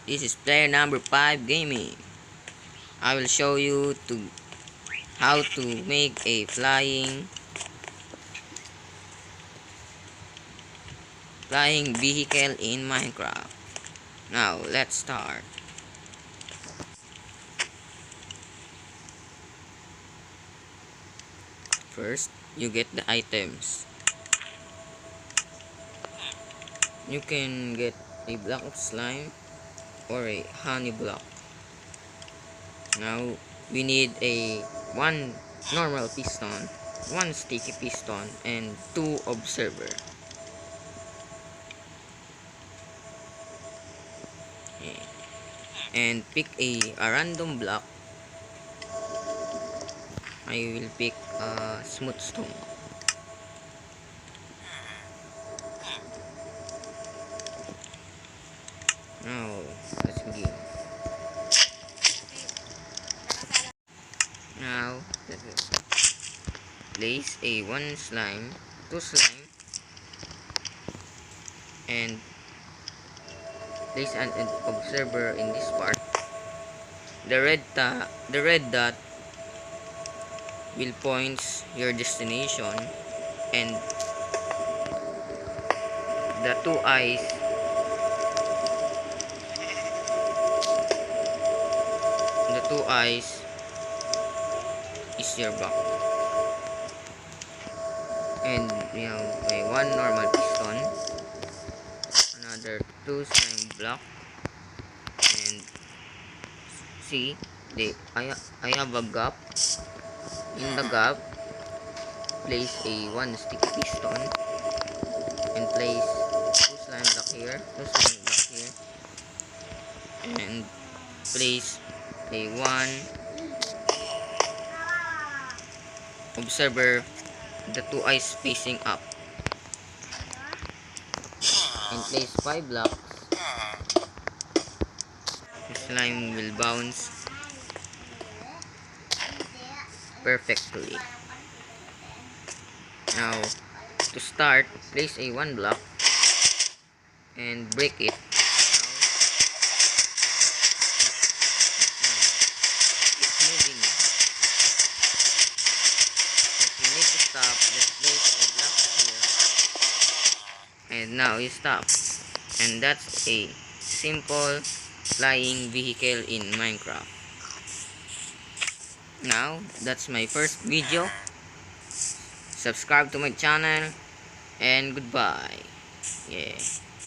This is player number 5 gaming. I will show you how to make a flying vehicle in Minecraft. Now let's start. First, you get the items. You can get a block of slime or a honey block. Now we need one normal piston, one sticky piston, and 2 observer. Okay. And pick a random block. I will pick smooth stone. Now let's begin. Now let's place a 1 slime, 2 slime, and place an observer in this part. The red dot will point your destination, and the two eyes is your block. And we have one normal piston, another 2 slime block, and see I have a gap. In the gap, place a 1 sticky piston and place 2 slime block here, 2 slime block here, and place a 1 observer, the 2 eyes facing up, and place 5 blocks. The slime will bounce perfectly. Now to start, place a 1 block and break it. It's moving. If you need to stop, just place a block here, and now you stop. And that's a simple flying vehicle in Minecraft. Now that's my first video. Subscribe to my channel, and goodbye. Yeah.